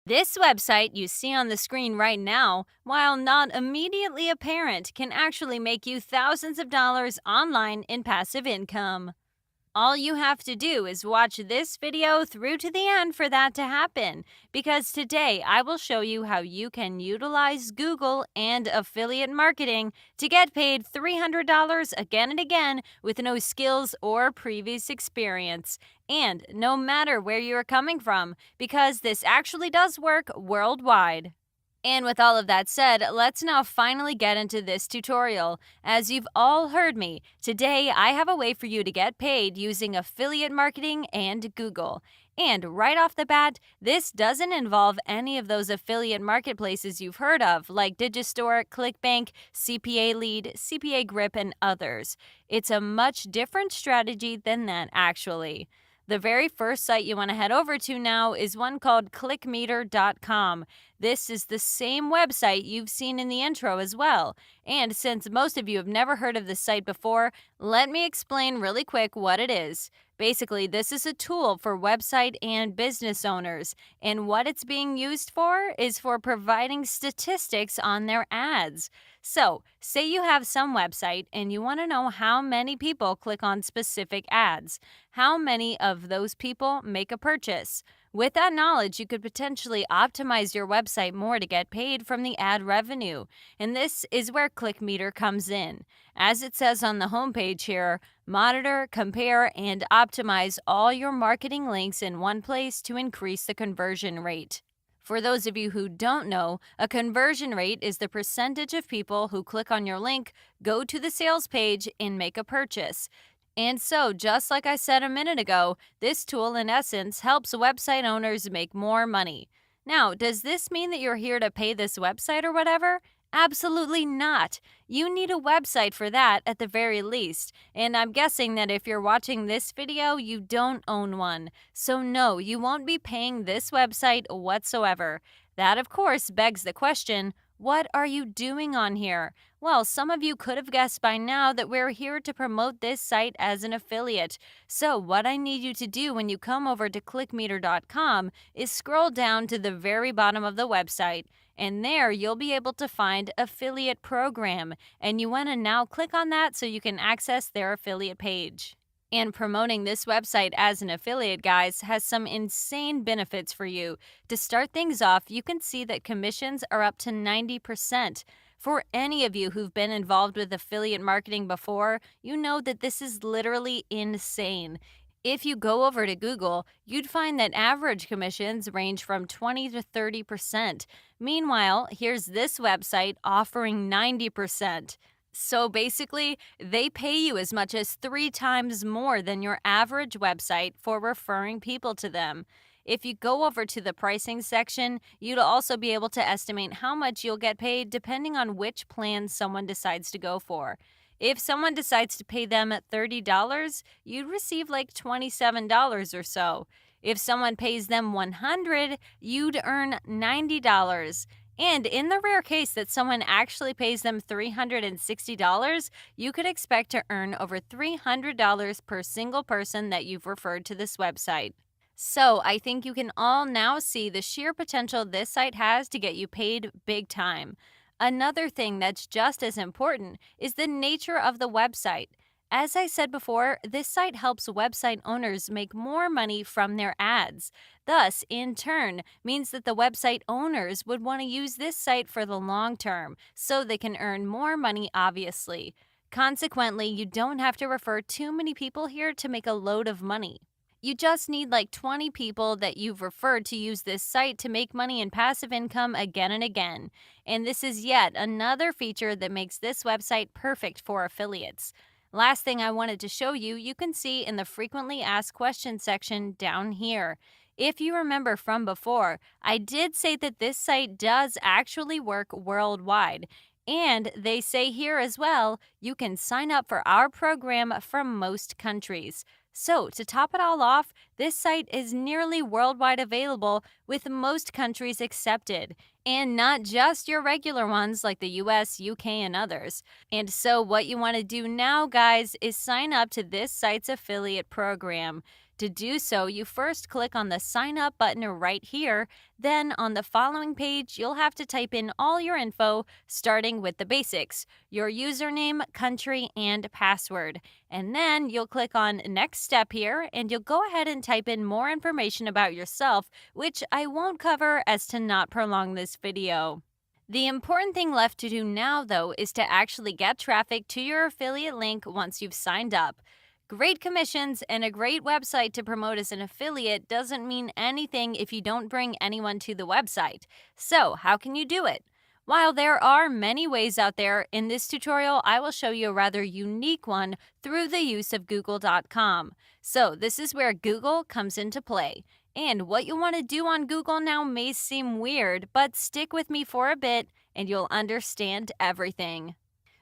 This website you see on the screen right now, while not immediately apparent, can actually make you thousands of dollars online in passive income. All you have to do is watch this video through to the end for that to happen, because today I will show you how you can utilize Google and affiliate marketing to get paid $300 again and again with no skills or previous experience, and no matter where you're coming from, because this actually does work worldwide. And with all of that said, let's now finally get into this tutorial. As you've all heard me, today I have a way for you to get paid using affiliate marketing and Google. And right off the bat, this doesn't involve any of those affiliate marketplaces you've heard of, like Digistore, ClickBank, CPA Lead, CPA Grip, and others. It's a much different strategy than that, actually. The very first site you want to head over to now is one called clickmeter.com. This is the same website you've seen in the intro as well. And since most of you have never heard of this site before, let me explain really quick what it is. Basically, this is a tool for website and business owners, and what it's being used for is for providing statistics on their ads. So, say you have some website and you want to know how many people click on specific ads. How many of those people make a purchase? With that knowledge, you could potentially optimize your website more to get paid from the ad revenue. And this is where ClickMeter comes in. As it says on the homepage here, monitor, compare, and optimize all your marketing links in one place to increase the conversion rate. For those of you who don't know, a conversion rate is the percentage of people who click on your link, go to the sales page, and make a purchase. And so, just like I said a minute ago, this tool in essence helps website owners make more money. Now, does this mean that you're here to pay this website or whatever? Absolutely not. You need a website for that at the very least. And I'm guessing that if you're watching this video, you don't own one. So no, you won't be paying this website whatsoever. That, of course, begs the question, what are you doing on here? Well, some of you could have guessed by now that we're here to promote this site as an affiliate. So what I need you to do when you come over to clickmeter.com is scroll down to the very bottom of the website, and there you'll be able to find affiliate program, and you want to now click on that so you can access their affiliate page. And promoting this website as an affiliate, guys, has some insane benefits for you. To start things off, you can see that commissions are up to 90%. For any of you who've been involved with affiliate marketing before, you know that this is literally insane. If you go over to Google, you'd find that average commissions range from 20 to 30%. Meanwhile, here's this website offering 90%. So basically, they pay you as much as 3 times more than your average website for referring people to them. If you go over to the pricing section, you'll also be able to estimate how much you'll get paid depending on which plan someone decides to go for. If someone decides to pay them at $30, you'd receive like $27 or so. If someone pays them $100, you'd earn $90. And in the rare case that someone actually pays them $360, you could expect to earn over $300 per single person that you've referred to this website. So I think you can all now see the sheer potential this site has to get you paid big time. Another thing that's just as important is the nature of the website. As I said before, this site helps website owners make more money from their ads. Thus, in turn, means that the website owners would want to use this site for the long term, so they can earn more money, obviously. Consequently, you don't have to refer too many people here to make a load of money. You just need like 20 people that you've referred to use this site to make money in passive income again and again. And this is yet another feature that makes this website perfect for affiliates. Last thing I wanted to show you, you can see in the frequently asked questions section down here. If you remember from before, I did say that this site does actually work worldwide. And they say here as well, you can sign up for our program from most countries. So, to top it all off, this site is nearly worldwide available with most countries accepted, and not just your regular ones like the US, UK, and others. And so what you want to do now, guys, is sign up to this site's affiliate program. To do so, you first click on the sign up button right here. Then on the following page, you'll have to type in all your info, starting with the basics, your username, country, and password. And then you'll click on next step here, and you'll go ahead and type in more information about yourself, which I won't cover as to not prolong this video. The important thing left to do now, though, is to actually get traffic to your affiliate link once you've signed up. Great commissions and a great website to promote as an affiliate doesn't mean anything if you don't bring anyone to the website. So, how can you do it? While there are many ways out there, in this tutorial I will show you a rather unique one through the use of Google.com. So, this is where Google comes into play. And what you'll want to do on Google now may seem weird, but stick with me for a bit and you'll understand everything.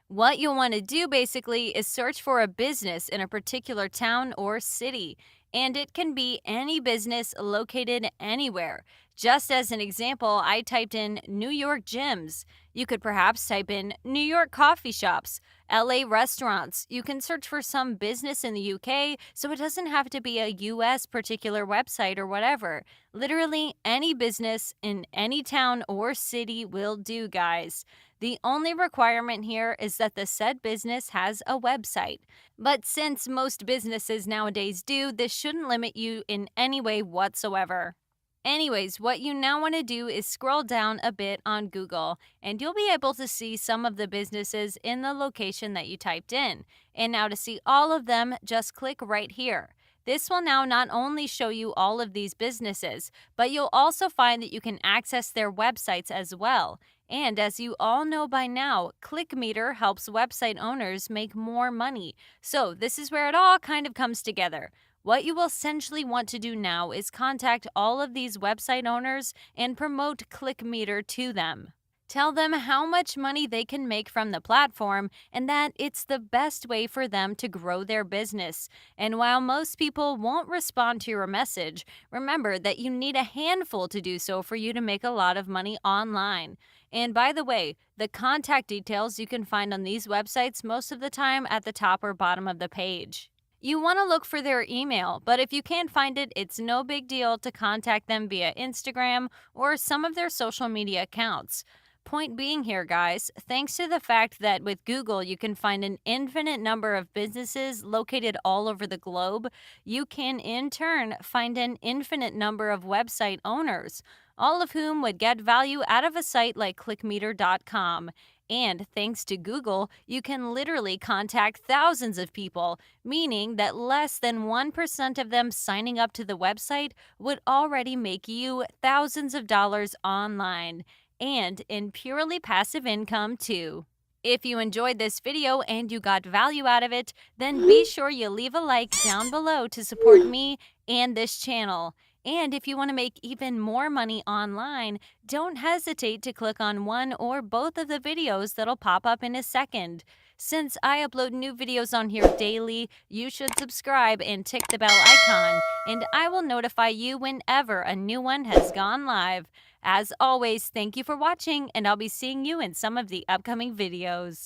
What you'll want to do basically is search for a business in a particular town or city, and it can be any business located anywhere. Just as an example, I typed in New York gyms. You could perhaps type in New York coffee shops, LA restaurants. You can search for some business in the UK, so it doesn't have to be a US particular website or whatever. Literally any business in any town or city will do, guys. The only requirement here is that the said business has a website. But since most businesses nowadays do, this shouldn't limit you in any way whatsoever. Anyways, what you now want to do is scroll down a bit on Google, and you'll be able to see some of the businesses in the location that you typed in. And now to see all of them, just click right here. This will now not only show you all of these businesses, but you'll also find that you can access their websites as well. And as you all know by now, ClickMeter helps website owners make more money. So this is where it all kind of comes together. What you will essentially want to do now is contact all of these website owners and promote ClickMeter to them. Tell them how much money they can make from the platform and that it's the best way for them to grow their business. And while most people won't respond to your message, remember that you need a handful to do so for you to make a lot of money online. And by the way, the contact details you can find on these websites most of the time at the top or bottom of the page. You want to look for their email, but if you can't find it, it's no big deal to contact them via Instagram or some of their social media accounts. Point being here, guys, thanks to the fact that with Google you can find an infinite number of businesses located all over the globe, you can in turn find an infinite number of website owners, all of whom would get value out of a site like clickmeter.com. And thanks to Google, you can literally contact thousands of people, meaning that less than 1% of them signing up to the website would already make you thousands of dollars online, and in purely passive income too. If you enjoyed this video and you got value out of it, then be sure you leave a like down below to support me and this channel. And if you want to make even more money online, don't hesitate to click on one or both of the videos that'll pop up in a second. Since I upload new videos on here daily, you should subscribe and tick the bell icon, and I will notify you whenever a new one has gone live. As always, thank you for watching, and I'll be seeing you in some of the upcoming videos.